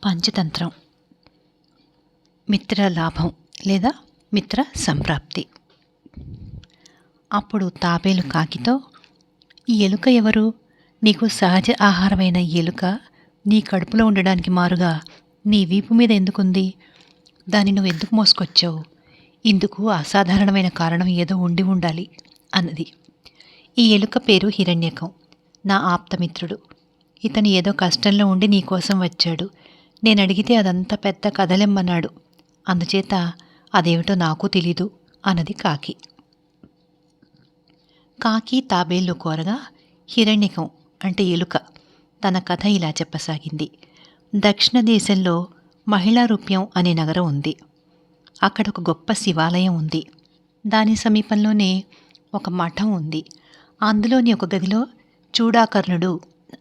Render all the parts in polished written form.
పంచతంత్రం. మిత్ర లాభం లేదా మిత్ర సంప్రాప్తి. అప్పుడు తాబేలు కాకితో, ఈ ఎలుక ఎవరు? నీకు సహజ ఆహారమైన ఎలుక నీ కడుపులో ఉండడానికి మారుగా నీ వీపు మీద ఎందుకుంది? దాన్ని నువ్వు ఎందుకు మోసుకొచ్చావు? ఇందుకు అసాధారణమైన కారణం ఏదో ఉండి ఉండాలి అన్నది. ఈ ఎలుక పేరు హిరణ్యకం, నా ఆప్తమిత్రుడు. ఇతను ఏదో కష్టంలో ఉండి నీకోసం వచ్చాడు. నేను అడిగితే అదంతా పెద్ద కథలెమ్మన్నాడు. అందుచేత అదేమిటో నాకు తెలీదు అన్నది కాకి. కాకి తాబేళ్ళు కోరగా హిరణ్యకం అంటే ఎలుక తన కథ ఇలా చెప్పసాగింది. దక్షిణ దేశంలో మహిళారూప్యం అనే నగరం ఉంది. అక్కడ ఒక గొప్ప శివాలయం ఉంది. దాని సమీపంలోనే ఒక మఠం ఉంది. అందులోని ఒక గదిలో చూడాకర్ణుడు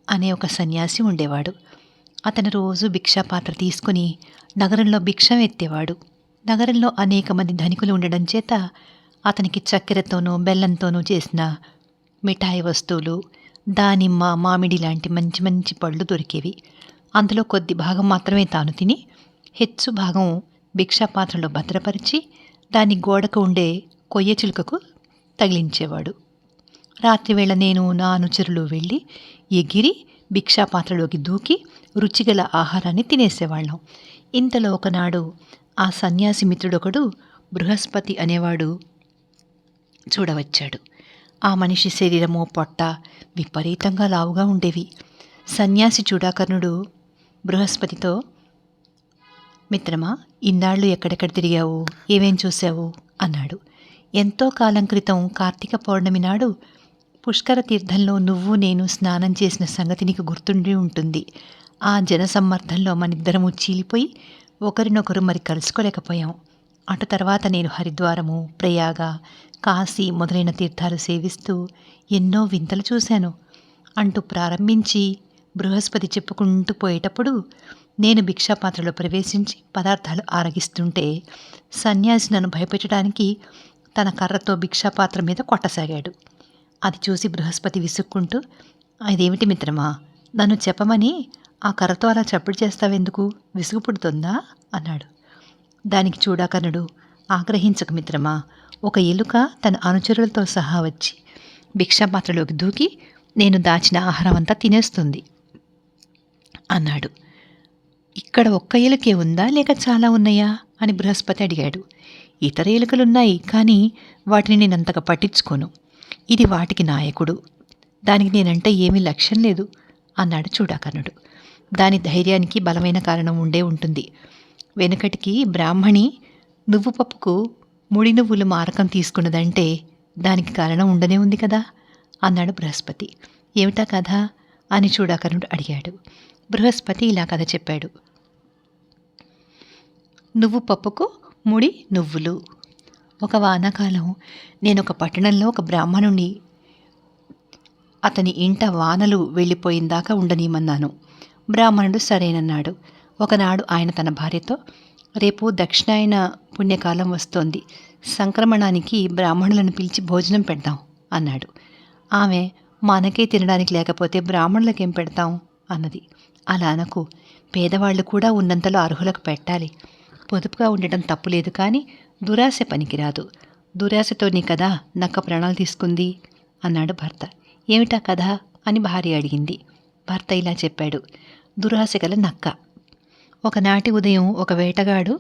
అనే ఒక సన్యాసి ఉండేవాడు. అతను రోజు భిక్షాపాత్ర తీసుకుని నగరంలో భిక్షం ఎత్తేవాడు. నగరంలో అనేక మంది ధనికులు ఉండడం చేత అతనికి చక్కెరతోనూ బెల్లంతోనూ చేసిన మిఠాయి వస్తువులు, దానిమ్మ, మామిడి లాంటి మంచి మంచి పళ్ళు దొరికేవి. అందులో కొద్ది భాగం మాత్రమే తాను తిని హెచ్చు భాగం భిక్షాపాత్రలో భద్రపరిచి దాని గోడకు ఉండే కొయ్య చిలుకకు తగిలించేవాడు. రాత్రివేళ నేను నా అనుచరులు వెళ్ళి ఎగిరి భిక్షాపాత్రలోకి దూకి రుచిగల ఆహారాన్ని తినేసేవాళ్ళం. ఇంతలో ఒకనాడు ఆ సన్యాసి మిత్రుడొకడు బృహస్పతి అనేవాడు చూడవచ్చాడు. ఆ మనిషి శరీరము, పొట్ట విపరీతంగా లావుగా ఉండేవి. సన్యాసి చూడాకర్ణుడు బృహస్పతితో, మిత్రమా, ఇన్నాళ్ళు ఎక్కడెక్కడ తిరిగావు, ఏమేం చూశావు అన్నాడు. ఎంతో కాలం క్రితం కార్తీక పౌర్ణమి నాడు పుష్కర తీర్థంలో నువ్వు నేను స్నానం చేసిన సంగతి నీకు గుర్తుండి ఉంటుంది. ఆ జనసమ్మర్దంలో మనిద్దరము చీలిపోయి ఒకరినొకరు మరి కలుసుకోలేకపోయాం. అటు తర్వాత నేను హరిద్వారము, ప్రయాగ, కాశీ మొదలైన తీర్థాలు సేవిస్తూ ఎన్నో వింతలు చూశాను అంటూ ప్రారంభించి బృహస్పతి చెప్పుకుంటూ పోయేటప్పుడు నేను భిక్షాపాత్రలో ప్రవేశించి పదార్థాలు ఆరగిస్తుంటే సన్యాసి నన్ను భయపెట్టడానికి తన కర్రతో భిక్షాపాత్ర మీద కొట్టసాగాడు. అది చూసి బృహస్పతి విసుక్కుంటూ, ఇదేమిటి మిత్రమా, నన్ను చెప్పమని ఆ కర్రతో అలా చప్పుడు చేస్తావెందుకు? విసుగు పుడుతుందా అన్నాడు. దానికి చూడాకర్ణుడు, ఆగ్రహించకు మిత్రమా, ఒక ఎలుక తన అనుచరులతో సహా వచ్చి భిక్షాపాత్రలోకి దూకి నేను దాచిన ఆహారం అంతా తినేస్తుంది అన్నాడు. ఇక్కడ ఒక్క ఎలుకే ఉందా లేక చాలా ఉన్నాయా అని బృహస్పతి అడిగాడు. ఇతర ఎలుకలున్నాయి, కానీ వాటిని నేనంతగా పట్టించుకోను. ఇది వాటికి నాయకుడు, దానికి నేనంటే ఏమీ లక్ష్యం లేదు అన్నాడు చూడాకర్ణుడు. దాని ధైర్యానికి బలమైన కారణం ఉండే ఉంటుంది. వెనుకటికి బ్రాహ్మణి నువ్వు పప్పుకు ముడి నువ్వులు మారకం తీసుకున్నదంటే దానికి కారణం ఉండనే ఉంది కదా అన్నాడు బృహస్పతి. ఏమిటా కథ అని చూడాకర్ణుడు అడిగాడు. బృహస్పతి ఇలా కథ చెప్పాడు. నువ్వు పప్పుకు ముడి నువ్వులు. ఒక వానాకాలం నేనొక పట్టణంలో ఒక బ్రాహ్మణుని అతని ఇంట వానలు వెళ్ళిపోయిందాకా ఉండనీయమన్నాను. బ్రాహ్మణుడు సరేనన్నాడు. ఒకనాడు ఆయన తన భార్యతో, రేపు దక్షిణాయన పుణ్యకాలం వస్తోంది, సంక్రమణానికి బ్రాహ్మణులను పిలిచి భోజనం పెడదాం అన్నాడు. ఆమె, మనకే తినడానికి లేకపోతే బ్రాహ్మణులకేం పెడతాం అన్నది. అలా అనకు, పేదవాళ్ళు కూడా ఉన్నంతలో అర్హులకు పెట్టాలి. పొదుపుగా ఉండటం తప్పులేదు, కానీ దురాశ పనికిరాదు. దురాశతోనే కదా నక్క ప్రాణాలు తీసుకుంది అన్నాడు భర్త. ఏమిటా కథ అని భార్య అడిగింది. భర్త ఇలా చెప్పాడు. దురాశ గల నక్క. ఒకనాటి ఉదయం ఒక వేటగాడు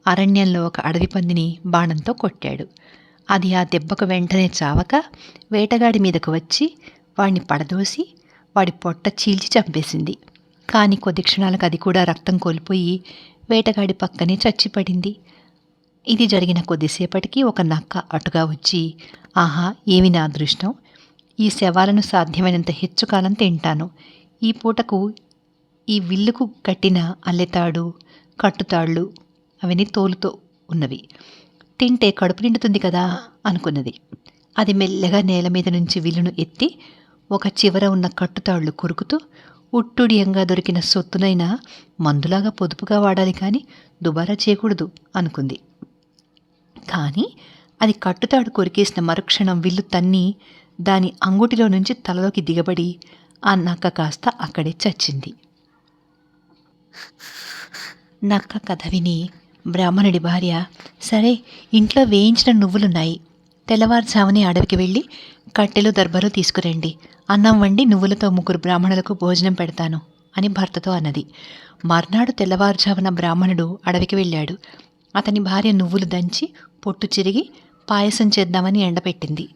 అరణ్యంలో ఒక అడవి పందిని బాణంతో కొట్టాడు. అది ఆ దెబ్బకు వెంటనే చావక వేటగాడి మీదకు వచ్చి వాడిని పడదోసి వాడి పొట్ట చీల్చి చంపేసింది. కానీ కొద్ది క్షణాలకు అది కూడా రక్తం కోల్పోయి వేటగాడి పక్కనే చచ్చిపడింది. ఇది జరిగిన కొద్దిసేపటికి ఒక నక్క అటుగా వచ్చి, ఆహా, ఏమి నా అదృష్టం, ఈ శవాలను సాధ్యమైనంత హెచ్చు కాలం తింటాను. ఈ పూటకు ఈ విల్లుకు కట్టిన అల్లెతాడు, కట్టుతాళ్ళు అవన్నీ తోలుతో ఉన్నవి, తింటే కడుపు నిండుతుంది కదా అనుకున్నది. అది మెల్లగా నేల మీద నుంచి విల్లును ఎత్తి ఒక చివర ఉన్న కట్టుతాళ్ళు కొరుకుతూ, ఉట్టుడియంగా దొరికిన సొత్తునైనా మందులాగా పొదుపుగా వాడాలి, కానీ దుబారా చేయకూడదు అనుకుంది. కానీ అది కట్టుతాడు కొరికేసిన మరుక్షణం విల్లు తన్ని దాని అంగుటిలో నుంచి తలలోకి దిగబడి ఆ నక్క కాస్త అక్కడే చచ్చింది. నక్క కథ విని బ్రాహ్మణుడి భార్య, సరే ఇంట్లో వేయించిన నువ్వులున్నాయి, తెల్లవారుజామునే అడవికి వెళ్ళి కట్టెలు దర్బలు తీసుకురండి, అన్నం వండి నువ్వులతో 3 బ్రాహ్మణులకు భోజనం పెడతాను అని భర్తతో అన్నది. మర్నాడు తెల్లవారుజామున బ్రాహ్మణుడు అడవికి వెళ్ళాడు. అతని భార్య నువ్వులు దంచి పొట్టు చిరిగి పాయసం చేద్దామని ఎండపెట్టింది.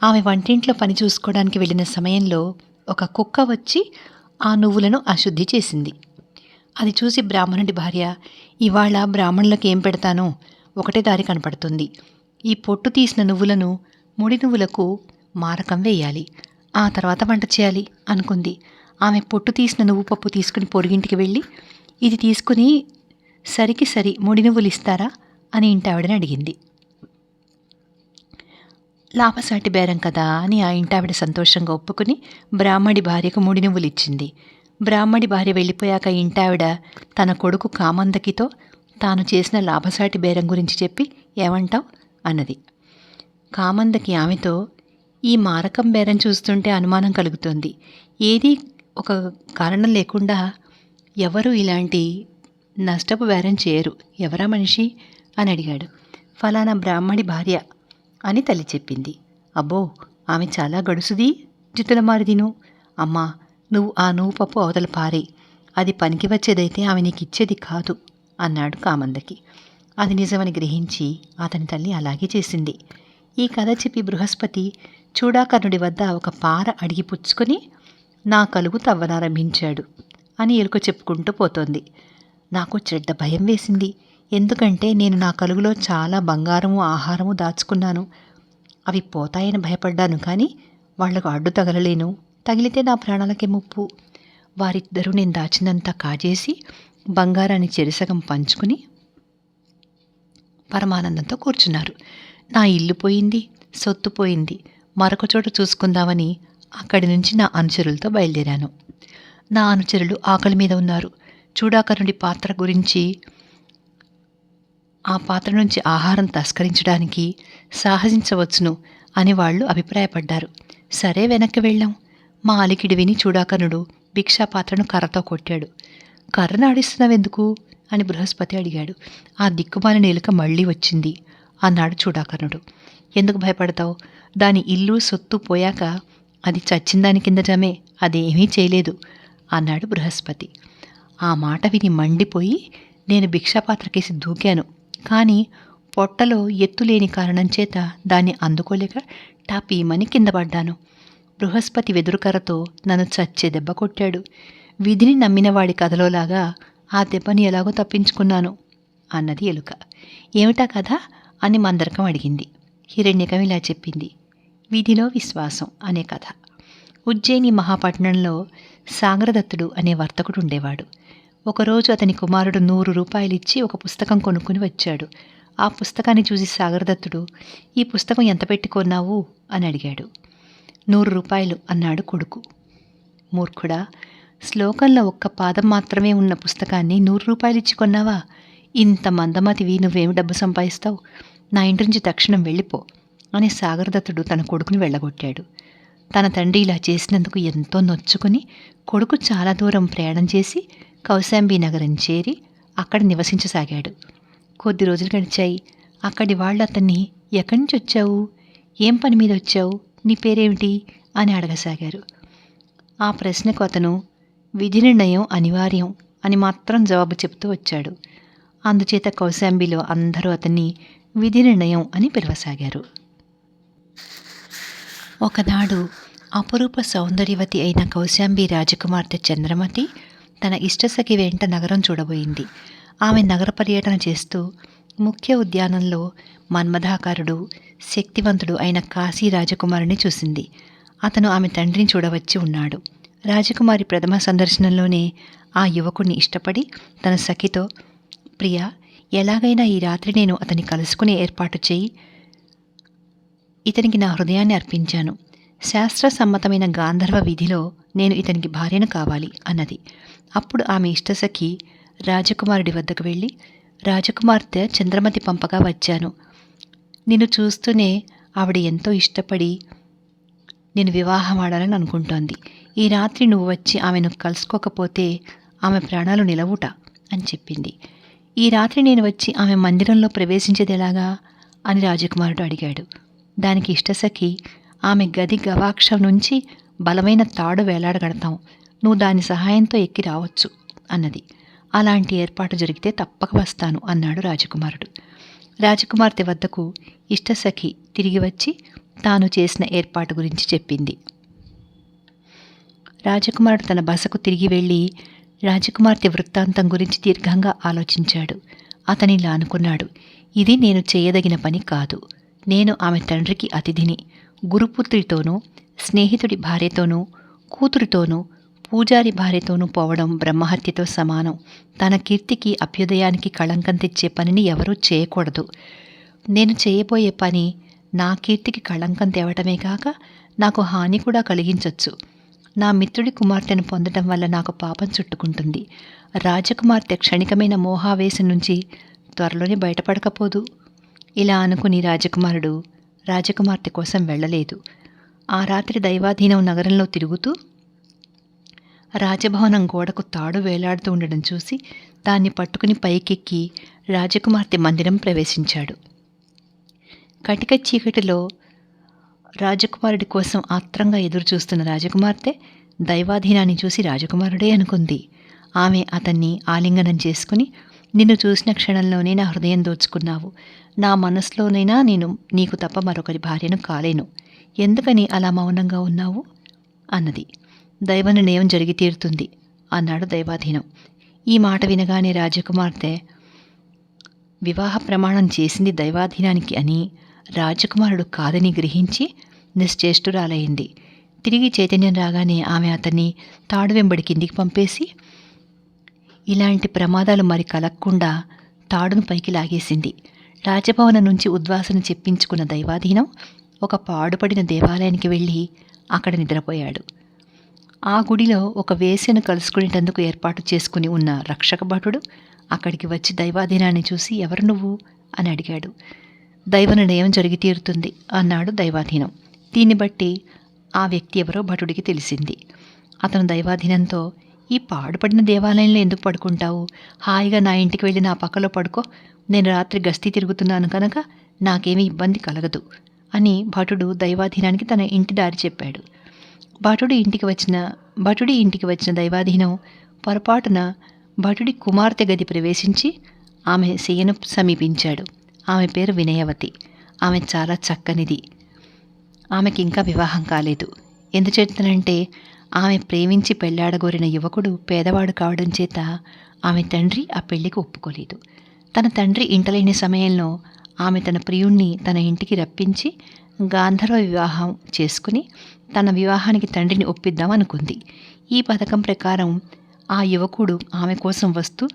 ఆమె వంటింట్లో పని చూసుకోవడానికి వెళ్ళిన సమయంలో ఒక కుక్క వచ్చి ఆ నువ్వులను అశుద్ధి చేసింది. అది చూసి బ్రాహ్మణుడి భార్య, ఇవాళ బ్రాహ్మణులకు ఏం పెడతానో ఒకటే దారి కనపడుతుంది, ఈ పొట్టు తీసిన నువ్వులను ముడి నువ్వులకు మారకం వేయాలి, ఆ తర్వాత వంట చేయాలి అనుకుంది. ఆమె పొట్టు తీసిన నువ్వు పప్పు తీసుకుని పొరుగింటికి వెళ్ళి, ఇది తీసుకుని సరికి సరి ముడి నువ్వులు ఇస్తారా అని ఇంటావిడని అడిగింది. లాభసాటి బేరం కదా అని ఆ ఇంటావిడ సంతోషంగా ఒప్పుకుని బ్రాహ్మడి భార్యకు ముడి నువ్వులు ఇచ్చింది. బ్రాహ్మడి భార్య వెళ్ళిపోయాక ఇంటావిడ తన కొడుకు కామందకితో తాను చేసిన లాభసాటి బేరం గురించి చెప్పి, ఏమంటావ్ అన్నది. కామందకి ఆమెతో, ఈ మారకం బేరం చూస్తుంటే అనుమానం కలుగుతోంది, ఏదీ ఒక కారణం లేకుండా ఎవరు ఇలాంటి నష్టపు బేరం చేయరు, ఎవరా మనిషి అని అడిగాడు. ఫలానా బ్రాహ్మడి భార్య అని తల్లి చెప్పింది. అబ్బో, ఆమె చాలా గడుసుది, జిత్తుల మారిదిను. అమ్మా, నువ్వు ఆ నువ్వు పప్పు అవతల పారే, అది పనికి వచ్చేదైతే ఆమె నీకు ఇచ్చేది కాదు అన్నాడు కామందకి. అది నిజమని గ్రహించి అతని తల్లి అలాగే చేసింది. ఈ కథ చెప్పి బృహస్పతి చూడాకర్ణుడి వద్ద ఒక పార అడిగి పుచ్చుకొని నా కలుగు తవ్వనారంభించాడు అని ఎలుక చెప్పుకుంటూ పోతోంది. నాకు చెడ్డ భయం వేసింది, ఎందుకంటే నేను నా కలుగులో చాలా బంగారము ఆహారము దాచుకున్నాను. అవి పోతాయని భయపడ్డాను, కానీ వాళ్లకు అడ్డు తగలలేను, తగిలితే నా ప్రాణాలకే ముప్పు. వారిద్దరూ నేను దాచిందంతా కాజేసి బంగారాన్ని చెరిసగం పంచుకుని పరమానందంతో కూర్చున్నారు. నా ఇల్లు పోయింది, సొత్తు పోయింది, మరొక చోట చూసుకుందామని అక్కడి నుంచి నా అనుచరులతో బయలుదేరాను. నా అనుచరులు ఆకలి మీద ఉన్నారు. చూడాకర్ణుడి పాత్ర గురించి, ఆ పాత్ర నుంచి ఆహారం తస్కరించడానికి సాహసించవచ్చును అని వాళ్ళు అభిప్రాయపడ్డారు. సరే, వెనక్కి వెళ్ళాం. మా అలికిడి విని చూడాకర్ణుడు భిక్షాపాత్రను కర్రతో కొట్టాడు. కర్రను ఆడిస్తున్నావెందుకు అని బృహస్పతి అడిగాడు. ఆ దిక్కుమాలిన ఎలుక మళ్ళీ వచ్చింది అన్నాడు చూడాకర్ణుడు. ఎందుకు భయపడతావు, దాని ఇల్లు సొత్తు పోయాక అది చచ్చిందాని కింద జమే, అదేమీ చేయలేదు అన్నాడు బృహస్పతి. ఆ మాట విని మండిపోయి నేను భిక్షాపాత్రకేసి దూకాను, కానీ పొట్టలో ఎత్తులేని కారణం చేత దాన్ని అందుకోలేక టాపీమని కింద పడ్డాను. బృహస్పతి వెదురుకర్రతో నన్ను చచ్చే దెబ్బ కొట్టాడు. విధిని నమ్మినవాడి కథలోలాగా ఆ దెబ్బని ఎలాగో తప్పించుకున్నాను అన్నది ఎలుక. ఏమిటా కథ అని మందరకం అడిగింది. హిరణ్యకం ఇలా చెప్పింది. విధిలో విశ్వాసం అనే కథ. ఉజ్జయిని మహాపట్నంలో సాగరదత్తుడు అనే వర్తకుడు ఉండేవాడు. ఒకరోజు అతని కుమారుడు 100 రూపాయలిచ్చి ఒక పుస్తకం కొనుక్కుని వచ్చాడు. ఆ పుస్తకాన్ని చూసి సాగరదత్తుడు, ఈ పుస్తకం ఎంత పెట్టి కొన్నావు అని అడిగాడు. 100 రూపాయలు అన్నాడు కొడుకు. మూర్ఖుడా, శ్లోకంలో ఒక్క పాదం మాత్రమే ఉన్న పుస్తకాన్ని 100 రూపాయలిచ్చి కొన్నావా? ఇంత మందమతివి, నువ్వేమి డబ్బు సంపాదిస్తావు? నా ఇంటి నుంచి తక్షణం వెళ్ళిపో అని సాగరదత్తుడు తన కొడుకుని వెళ్ళగొట్టాడు. తన తండ్రి ఇలా చేసినందుకు ఎంతో నొచ్చుకుని కొడుకు చాలా దూరం ప్రయాణం చేసి కౌశాంబి నగరం చేరి అక్కడ నివసించసాగాడు. కొద్ది రోజులు గడిచాయి. అక్కడి వాళ్ళు అతన్ని, ఎక్కడి నుంచి వచ్చావు, ఏం పని మీద వచ్చావు, నీ పేరేమిటి అని అడగసాగారు. ఆ ప్రశ్నకు అతను విధి నిర్ణయం అనివార్యం అని మాత్రం జవాబు చెప్తూ వచ్చాడు. అందుచేత కౌశాంబిలో అందరూ అతన్ని విధి నిర్ణయం అని పిలవసాగారు. ఒకనాడు అపురూప సౌందర్యవతి అయిన కౌశాంబి రాజకుమార్తె చంద్రమతి తన ఇష్టసఖి వెంట నగరం చూడబోయింది. ఆమె నగర పర్యటన చేస్తూ ముఖ్య ఉద్యానంలో మన్మథాకారుడు, శక్తివంతుడు అయిన కాశీ రాజకుమారుని చూసింది. అతను ఆమె తండ్రిని చూడవచ్చి ఉన్నాడు. రాజకుమారి ప్రథమ సందర్శనంలోనే ఆ యువకుడిని ఇష్టపడి తన సఖితో, ప్రియా, ఎలాగైనా ఈ రాత్రి నేను అతన్ని కలుసుకునే ఏర్పాటు చేయి, ఇతనికి నా హృదయాన్ని అర్పించాను. శాస్త్ర సమ్మతమైన గాంధర్వ విధిలో నేను ఇతనికి భార్యను కావాలి అన్నది. అప్పుడు ఆమె ఇష్టసఖి రాజకుమారుడి వద్దకు వెళ్ళి, రాజకుమార్తె చంద్రమతి పంపగా వచ్చాను. నిన్ను చూస్తూనే ఆవిడ ఎంతో ఇష్టపడి నేను వివాహం ఆడాలని అనుకుంటోంది. ఈ రాత్రి నువ్వు వచ్చి ఆమెను కలుసుకోకపోతే ఆమె ప్రాణాలు నిలవుట అని చెప్పింది. ఈ రాత్రి నేను వచ్చి ఆమె మందిరంలో ప్రవేశించేది ఎలాగా అని రాజకుమారుడు అడిగాడు. దానికి ఇష్టసఖి, ఆమె గది గవాక్షం నుంచి బలమైన తాడు వేలాడగడతాం, నువ్వు దాని సహాయంతో ఎక్కి రావచ్చు అన్నది. అలాంటి ఏర్పాటు జరిగితే తప్పక వస్తాను అన్నాడు రాజకుమారుడు. రాజకుమార్తె వద్దకు ఇష్టసఖి తిరిగి వచ్చి తాను చేసిన ఏర్పాటు గురించి చెప్పింది. రాజకుమారుడు తన బసకు తిరిగి వెళ్ళి రాజకుమార్తె వృత్తాంతం గురించి దీర్ఘంగా ఆలోచించాడు. అతనిలా అనుకున్నాడు, ఇది నేను చేయదగిన పని కాదు. నేను ఆమె తండ్రికి అతిథిని. గురుపుత్రితోనూ, స్నేహితుడి భార్యతోనూ, కూతురితోనూ, పూజారి భార్యతోనూ పోవడం బ్రహ్మహత్యతో సమానం. తన కీర్తికి, అభ్యుదయానికి కళంకం తెచ్చే పనిని ఎవరూ చేయకూడదు. నేను చేయబోయే పని నా కీర్తికి కళంకం తేవటమే కాక నాకు హాని కూడా కలిగించవచ్చు. నా మిత్రుడి కుమార్తెను పొందడం వల్ల నాకు పాపం చుట్టుకుంటుంది. రాజకుమార్తె క్షణికమైన మోహావేశం నుంచి త్వరలోనే బయటపడకపోదు. ఇలా అనుకుని రాజకుమారుడు రాజకుమార్తె కోసం వెళ్ళలేదు. ఆ రాత్రి దైవాధీనం నగరంలో తిరుగుతూ రాజభవనం గోడకు తాడు వేలాడుతూ ఉండడం చూసి దాన్ని పట్టుకుని పైకెక్కి రాజకుమార్తె మందిరం ప్రవేశించాడు. కటిక చీకటిలో రాజకుమారుడి కోసం ఆత్రంగా ఎదురుచూస్తున్న రాజకుమార్తె దైవాధీనాన్ని చూసి రాజకుమారుడే అనుకుంది. ఆమె అతన్ని ఆలింగనం చేసుకుని, నిన్ను చూసిన క్షణంలోనే నా హృదయం దోచుకున్నావు. నా మనసులోనైనా నేను నీకు తప్ప మరొకరి భార్యను కాలేను. ఎందుకని అలా మౌనంగా ఉన్నావు అన్నది. దైవ నిర్ణయం జరిగి తీరుతుంది అన్నాడు దైవాధీనం. ఈ మాట వినగానే రాజకుమార్తె వివాహ ప్రమాణం చేసింది దైవాధీనానికి అని రాజకుమారుడు కాదని గ్రహించి నిశ్చేష్టురాలైంది. తిరిగి చైతన్యం రాగానే ఆమె అతన్ని తాడు వెంబడి కిందికి పంపేసి ఇలాంటి ప్రమాదాలు మరి కలగకుండా తాడును పైకి లాగేసింది. రాజభవనం నుంచి ఉద్వాసన చెప్పించుకున్న దైవాధీనం ఒక పాడుపడిన దేవాలయానికి వెళ్ళి అక్కడ నిద్రపోయాడు. ఆ గుడిలో ఒక వేశ్యను కలుసుకునేటందుకు ఏర్పాటు చేసుకుని ఉన్న రక్షక భటుడు అక్కడికి వచ్చి దైవాధీనాన్ని చూసి, ఎవరు నువ్వు అని అడిగాడు. దైవ నిర్ణయం జరిగి తీరుతుంది అన్నాడు దైవాధీనం. దీన్ని బట్టి ఆ వ్యక్తి ఎవరో భటుడికి తెలిసింది. అతను దైవాధీనంతో, ఈ పాడుపడిన దేవాలయంలో ఎందుకు పడుకుంటావు? హాయిగా నా ఇంటికి వెళ్ళి నా పక్కలో పడుకో. నేను రాత్రి గస్తీ తిరుగుతున్నాను కనుక నాకేమీ ఇబ్బంది కలగదు అని భటుడు దైవాధీనానికి తన ఇంటి దారి చెప్పాడు. భటుడి ఇంటికి వచ్చిన దైవాధీనం పొరపాటున భటుడి కుమార్తె గది ప్రవేశించి ఆమె శయ్యను సమీపించాడు. ఆమె పేరు వినయవతి. ఆమె చాలా చక్కనిది. ఆమెకి ఇంకా వివాహం కాలేదు. ఎందుచేతనంటే ఆమె ప్రేమించి పెళ్లాడగోరిన యువకుడు పేదవాడు కావడం చేత ఆమె తండ్రి ఆ పెళ్లికి ఒప్పుకోలేదు. తన తండ్రి ఇంటలేని సమయంలో ఆమె తన ప్రియుణ్ణి తన ఇంటికి రప్పించి గాంధర్వ వివాహం చేసుకుని తన వివాహానికి తండ్రిని ఒప్పిద్దాం అనుకుంది. ఈ పథకం ప్రకారం ఆ యువకుడు ఆమె కోసం వస్తూ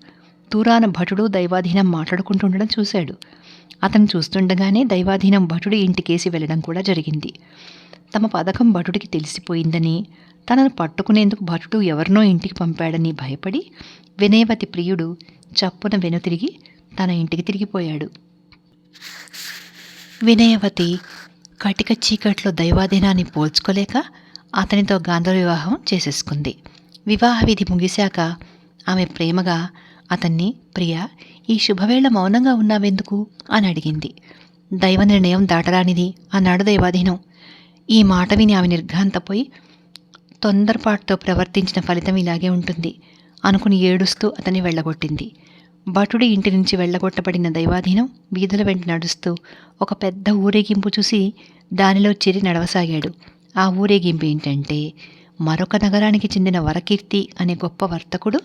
దూరాన భటుడు దైవాధీనం మాట్లాడుకుంటుండడం చూశాడు. అతను చూస్తుండగానే దైవాధీనం భటుడి ఇంటికేసి వెళ్ళడం కూడా జరిగింది. తమ పథకం భటుడికి తెలిసిపోయిందని, తనను పట్టుకునేందుకు భటుడు ఎవరినో ఇంటికి పంపాడని భయపడి వినయవతి ప్రియుడు చప్పున వెనుతిరిగి తన ఇంటికి తిరిగిపోయాడు. వినయవతి కటిక చీకట్లో దైవాధీనాన్ని పోల్చుకోలేక అతనితో గాంధర్వ వివాహం చేసేసుకుంది. వివాహ విధి ముగిశాక ఆమె ప్రేమగా అతన్ని, ప్రియా, ఈ శుభవేళ మౌనంగా ఉన్నావెందుకు అని అడిగింది. దైవ నిర్ణయం దాటరానిది అన్నాడు దైవాధీనం. ఈ మాట విని ఆమె నిర్ఘాంతపోయి, తొందరపాటుతో ప్రవర్తించిన ఫలితం ఇలాగే ఉంటుంది అనుకుని ఏడుస్తూ అతన్ని వెళ్ళగొట్టింది. భటుడి ఇంటి నుంచి వెళ్ళగొట్టబడిన దైవాధీనం వీధుల వెంట నడుస్తూ ఒక పెద్ద ఊరేగింపు చూసి దానిలో చేరి నడవసాగాడు. ఆ ఊరేగింపు ఏంటంటే, మరొక నగరానికి చెందిన వరకీర్తి అనే గొప్ప వర్తకుడు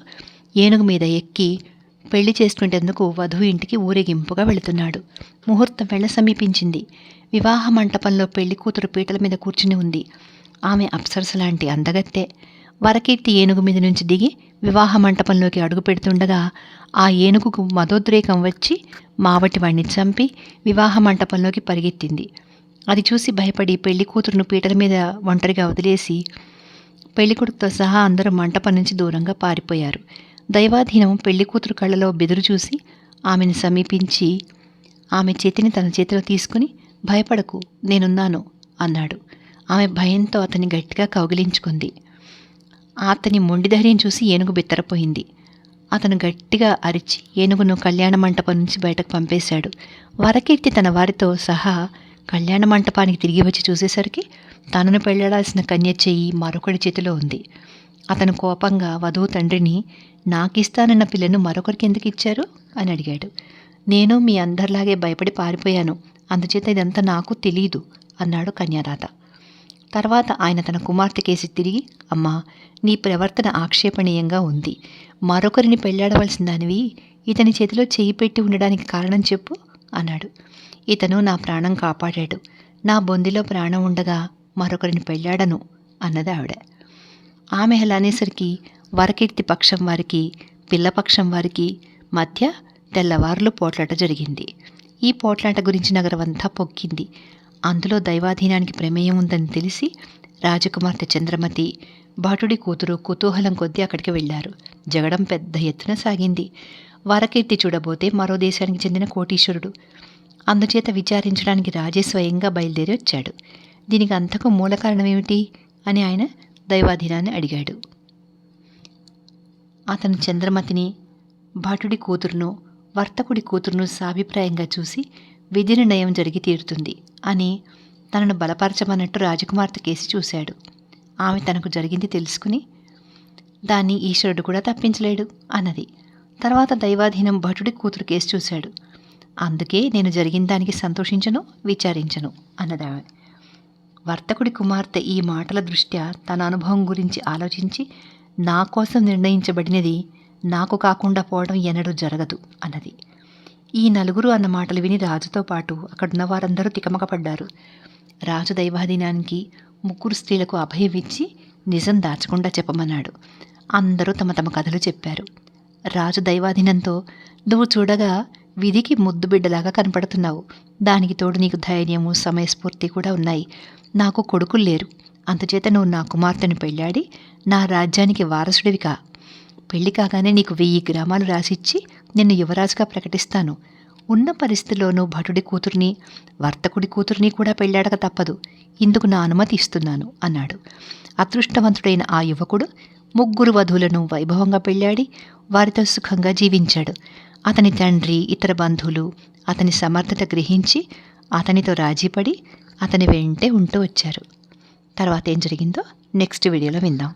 ఏనుగు మీద ఎక్కి పెళ్లి చేసుకునేందుకు వధువు ఇంటికి ఊరేగింపుగా వెళుతున్నాడు. ముహూర్తం వేళ సమీపించింది. వివాహ మంటపంలో పెళ్లి కూతురు పీటల మీద కూర్చుని ఉంది. ఆమె అప్సరస లాంటి అందగత్తె. వరకీర్తి ఏనుగు మీద నుంచి దిగి వివాహ మంటపంలోకి అడుగు పెడుతుండగా ఆ ఏనుగుకు మదోద్రేకం వచ్చి మావటి వాణ్ణి చంపి వివాహ మంటపంలోకి పరిగెత్తింది. అది చూసి భయపడి పెళ్లి కూతురును పీటల మీద ఒంటరిగా వదిలేసి పెళ్లికొడుకుతో సహా అందరూ మంటపం నుంచి దూరంగా పారిపోయారు. దైవాధీనం పెళ్లి కూతురు కళ్ళలో బెదురు చూసి ఆమెను సమీపించి ఆమె చేతిని తన చేతిలో తీసుకుని, భయపడకు, నేనున్నాను అన్నాడు. ఆమె భయంతో అతన్ని గట్టిగా కౌగిలించుకుంది. అతని మొండి ధైర్యం చూసి ఏనుగు బిత్తరపోయింది. అతను గట్టిగా అరిచి ఏనుగును కళ్యాణ మంటపం నుంచి బయటకు పంపేశాడు. వరకీర్తి తన వారితో సహా కళ్యాణ మంటపానికి తిరిగి వచ్చి చూసేసరికి తనను పెళ్లాడాల్సిన కన్య చెయ్యి మరొకడి చేతిలో ఉంది. అతను కోపంగా వధువు తండ్రిని, నాకిస్తానన్న పిల్లను మరొకరికి ఎందుకు ఇచ్చారు అని అడిగాడు. నేను మీ అందరిలాగే భయపడి పారిపోయాను, అందుచేత ఇదంతా నాకు తెలీదు అన్నాడు కన్యాదాత. తర్వాత ఆయన తన కుమార్తె కేసి తిరిగి, అమ్మా, నీ ప్రవర్తన ఆక్షేపణీయంగా ఉంది. మరొకరిని పెళ్లాడవలసిన దానివి ఇతని చేతిలో చేయి పెట్టి ఉండడానికి కారణం చెప్పు అన్నాడు. ఇతను నా ప్రాణం కాపాడాడు. నా బొందిలో ప్రాణం ఉండగా మరొకరిని పెళ్లాడను అన్నది ఆవిడ. ఆమె అలా అనేసరికి వరకీర్తి పక్షం వారికి, పిల్లపక్షం వారికి మధ్య తెల్లవారులు పోట్లాట జరిగింది. ఈ పోట్లాట గురించి నగరమంతా పొక్కింది. అందులో దైవాధీనానికి ప్రమేయం ఉందని తెలిసి రాజకుమార్తె చంద్రమతి, భటుడి కూతురు కుతూహలం కొద్దీ అక్కడికి వెళ్లారు. జగడం పెద్ద ఎత్తున సాగింది. వరకీర్తి చూడబోతే మరో దేశానికి చెందిన కోటీశ్వరుడు. అందుచేత విచారించడానికి రాజే స్వయంగా బయలుదేరి వచ్చాడు. దీనికి అంతకు మూల కారణమేమిటి అని ఆయన దైవాధీనాన్ని అడిగాడు. అతను చంద్రమతిని, భటుడి కూతురును, వర్తకుడి కూతురును సాభిప్రాయంగా చూసి విధి నిర్ణయం జరిగి తీరుతుంది అని తనను బలపరచమన్నట్టు రాజకుమార్తె కేసి చూశాడు. ఆమె తనకు జరిగింది తెలుసుకుని, దాన్ని ఈశ్వరుడు కూడా తప్పించలేడు అన్నది. తర్వాత దైవాధీనం భటుడి కూతురు కేసు చూశాడు. అందుకే నేను జరిగిన దానికి సంతోషించను, విచారించను అన్నది ఆమె. వర్తకుడి కుమార్తె ఈ మాటల దృష్ట్యా తన అనుభవం గురించి ఆలోచించి, నా కోసం నిర్ణయించబడినది నాకు కాకుండా పోవడం ఎన్నడూ జరగదు అన్నది. ఈ నలుగురు అన్న మాటలు విని రాజుతో పాటు అక్కడున్న వారందరూ తికమకపడ్డారు. రాజు దైవాధీనానికి ముగ్గురు స్త్రీలకు అభయం ఇచ్చి నిజం దాచకుండా చెప్పమన్నాడు. అందరూ తమ తమ కథలు చెప్పారు. రాజు దైవాధీనంతో, నువ్వు చూడగా విధికి ముద్దు బిడ్డలాగా కనపడుతున్నావు. దానికి తోడు నీకు ధైర్యము, సమయస్ఫూర్తి కూడా ఉన్నాయి. నాకు కొడుకులు లేరు. అందుచేత నువ్వు నా కుమార్తెను పెళ్ళాడి నా రాజ్యానికి వారసుడివి కా. పెళ్లి కాగానే నీకు 1000 గ్రామాలు రాసిచ్చి నిన్ను యువరాజుగా ప్రకటిస్తాను. ఉన్న పరిస్థితిలోనూ భటుడి కూతుర్ని, వర్తకుడి కూతుర్ని కూడా పెళ్ళాడక తప్పదు. ఇందుకు నా అనుమతి ఇస్తున్నాను అన్నాడు. అదృష్టవంతుడైన ఆ యువకుడు ముగ్గురు వధువులను వైభవంగా పెళ్ళాడి వారితో సుఖంగా జీవించాడు. అతని తండ్రి, ఇతర బంధువులు అతని సమర్థత గ్రహించి అతనితో రాజీపడి అతని వెంటే ఉంటూ వచ్చారు. తర్వాత ఏం జరిగిందో నెక్స్ట్ వీడియోలో విందాం.